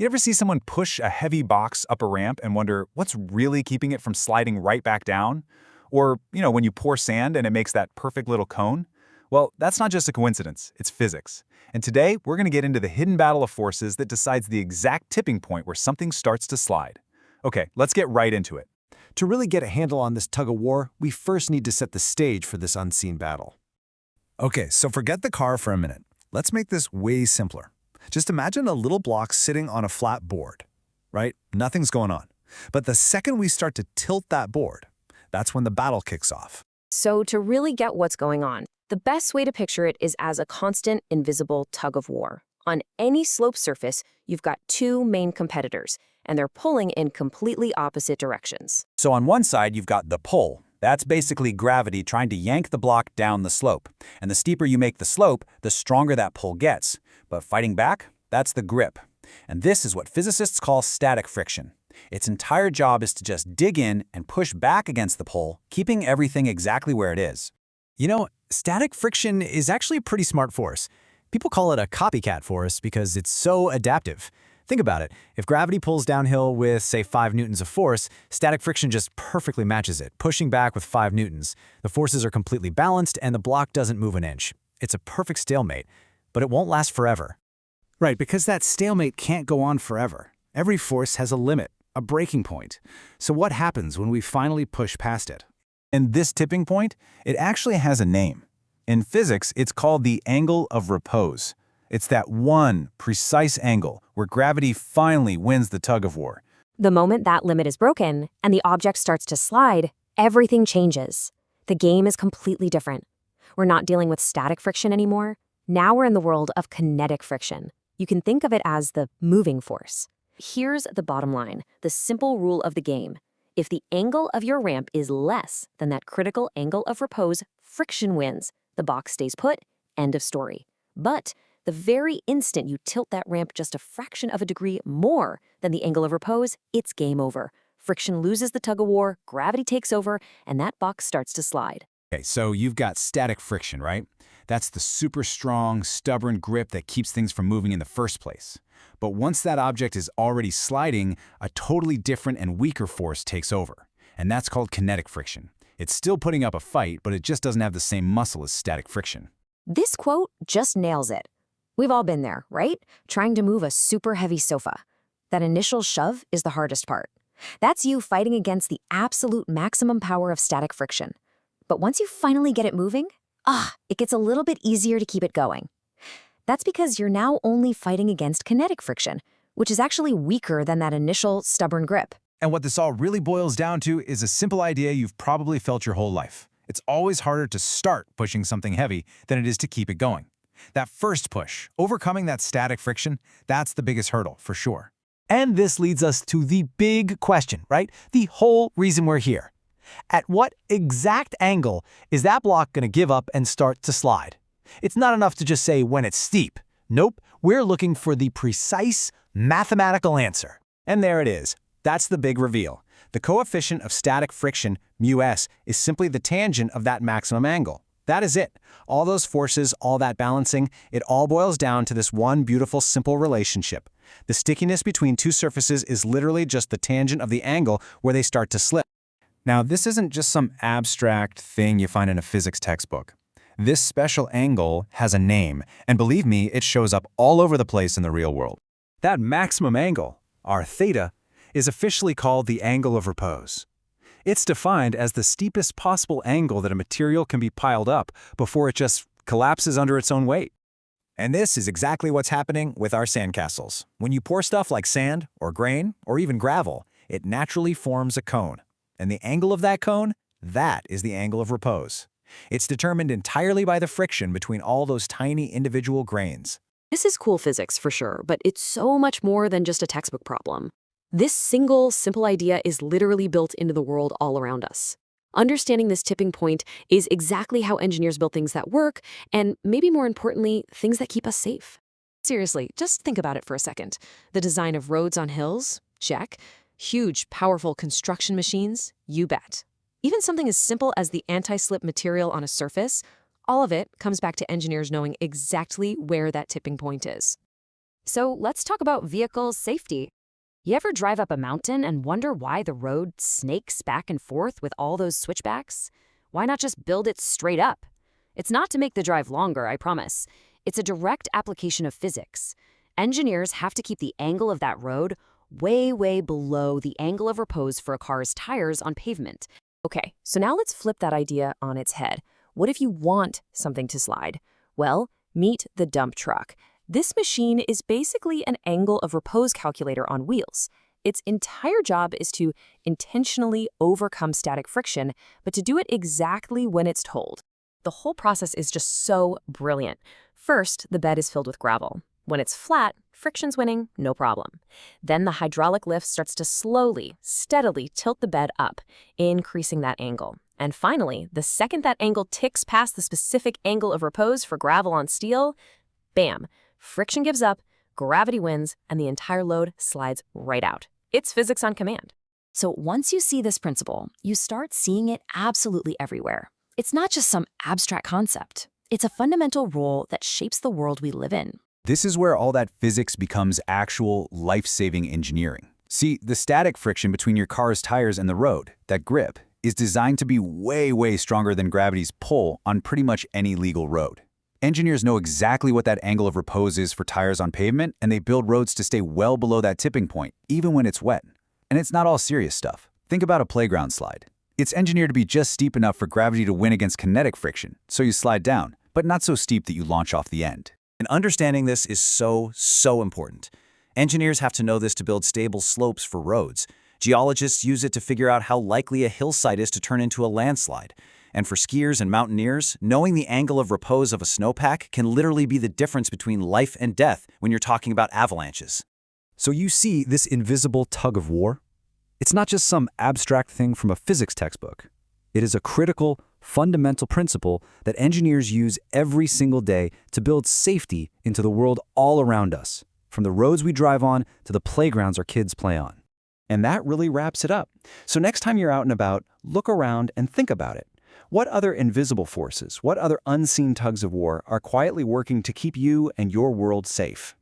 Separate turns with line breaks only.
You ever see someone push a heavy box up a ramp and wonder what's really keeping it from sliding right back down? Or, when you pour sand and it makes that perfect little cone? Well, that's not just a coincidence, it's physics. And today, we're going to get into the hidden battle of forces that decides the exact tipping point where something starts to slide. Okay, let's get right into it.
To really get a handle on this tug-of-war, we first need to set the stage for this unseen battle.
Okay, so forget the car for a minute. Let's make this way simpler. Just imagine a little block sitting on a flat board, right? Nothing's going on. But the second we start to tilt that board, that's when the battle kicks off.
So to really get what's going on, the best way to picture it is as a constant, invisible tug-of-war. On any slope surface, you've got two main competitors, and they're pulling in completely opposite directions.
So on one side, you've got the pull. That's basically gravity trying to yank the block down the slope. And the steeper you make the slope, the stronger that pull gets. But fighting back, that's the grip. And this is what physicists call static friction. Its entire job is to just dig in and push back against the pull, keeping everything exactly where it is.
You know, static friction is actually a pretty smart force. People call it a copycat force because it's so adaptive. Think about it. If gravity pulls downhill with, say, 5 newtons of force, static friction just perfectly matches it, pushing back with 5 newtons. The forces are completely balanced and the block doesn't move an inch. It's a perfect stalemate, but it won't last forever.
Right, because that stalemate can't go on forever. Every force has a limit, a breaking point. So what happens when we finally push past it?
And this tipping point, it actually has a name. In physics, it's called the angle of repose. It's that one precise angle where gravity finally wins the tug-of-war.
The moment that limit is broken and the object starts to slide, everything changes. The game is completely different. We're not dealing with static friction anymore. Now we're in the world of kinetic friction. You can think of it as the moving force. Here's the bottom line, the simple rule of the game. If the angle of your ramp is less than that critical angle of repose, friction wins. The box stays put, end of story. But the very instant you tilt that ramp just a fraction of a degree more than the angle of repose, it's game over. Friction loses the tug-of-war, gravity takes over, and that box starts to slide.
Okay, so you've got static friction, right? That's the super strong, stubborn grip that keeps things from moving in the first place. But once that object is already sliding, a totally different and weaker force takes over. And that's called kinetic friction. It's still putting up a fight, but it just doesn't have the same muscle as static friction.
This quote just nails it. We've all been there, right? Trying to move a super heavy sofa. That initial shove is the hardest part. That's you fighting against the absolute maximum power of static friction. But once you finally get it moving, it gets a little bit easier to keep it going. That's because you're now only fighting against kinetic friction, which is actually weaker than that initial stubborn grip.
And what this all really boils down to is a simple idea you've probably felt your whole life. It's always harder to start pushing something heavy than it is to keep it going. That first push, overcoming that static friction, that's the biggest hurdle, for sure.
And this leads us to the big question, right? The whole reason we're here. At what exact angle is that block going to give up and start to slide? It's not enough to just say when it's steep. Nope, we're looking for the precise mathematical answer.
And there it is. That's the big reveal. The coefficient of static friction, μs, is simply the tangent of that maximum angle. That is it. All those forces, all that balancing, it all boils down to this one beautiful, simple relationship. The stickiness between two surfaces is literally just the tangent of the angle where they start to slip. Now, this isn't just some abstract thing you find in a physics textbook. This special angle has a name, and believe me, it shows up all over the place in the real world. That maximum angle, our theta, is officially called the angle of repose. It's defined as the steepest possible angle that a material can be piled up before it just collapses under its own weight. And this is exactly what's happening with our sandcastles. When you pour stuff like sand, or grain, or even gravel, it naturally forms a cone. And the angle of that cone, that is the angle of repose. It's determined entirely by the friction between all those tiny individual grains.
This is cool physics for sure, but it's so much more than just a textbook problem. This single, simple idea is literally built into the world all around us. Understanding this tipping point is exactly how engineers build things that work, and maybe more importantly, things that keep us safe. Seriously, just think about it for a second. The design of roads on hills? Check. Huge, powerful construction machines? You bet. Even something as simple as the anti-slip material on a surface, all of it comes back to engineers knowing exactly where that tipping point is. So let's talk about vehicle safety. You ever drive up a mountain and wonder why the road snakes back and forth with all those switchbacks? Why not just build it straight up? It's not to make the drive longer, I promise. It's a direct application of physics. Engineers have to keep the angle of that road way, way below the angle of repose for a car's tires on pavement. Okay, so now let's flip that idea on its head. What if you want something to slide? Well, meet the dump truck. This machine is basically an angle of repose calculator on wheels. Its entire job is to intentionally overcome static friction, but to do it exactly when it's told. The whole process is just so brilliant. First, the bed is filled with gravel. When it's flat, friction's winning, no problem. Then the hydraulic lift starts to slowly, steadily tilt the bed up, increasing that angle. And finally, the second that angle ticks past the specific angle of repose for gravel on steel, bam, friction gives up, gravity wins, and the entire load slides right out. It's physics on command.
So once you see this principle, you start seeing it absolutely everywhere. It's not just some abstract concept. It's a fundamental rule that shapes the world we live in.
This is where all that physics becomes actual life-saving engineering. See, the static friction between your car's tires and the road, that grip, is designed to be way, way stronger than gravity's pull on pretty much any legal road. Engineers know exactly what that angle of repose is for tires on pavement, and they build roads to stay well below that tipping point, even when it's wet. And it's not all serious stuff. Think about a playground slide. It's engineered to be just steep enough for gravity to win against kinetic friction, so you slide down, but not so steep that you launch off the end.
And understanding this is so important. Engineers have to know this to build stable slopes for roads. Geologists use it to figure out how likely a hillside is to turn into a landslide. And for skiers and mountaineers, knowing the angle of repose of a snowpack can literally be the difference between life and death when you're talking about avalanches.
So you see this invisible tug of war? It's not just some abstract thing from a physics textbook. It is a critical, fundamental principle that engineers use every single day to build safety into the world all around us, from the roads we drive on to the playgrounds our kids play on.
And that really wraps it up. So next time you're out and about, look around and think about it. What other invisible forces, what other unseen tugs of war are quietly working to keep you and your world safe?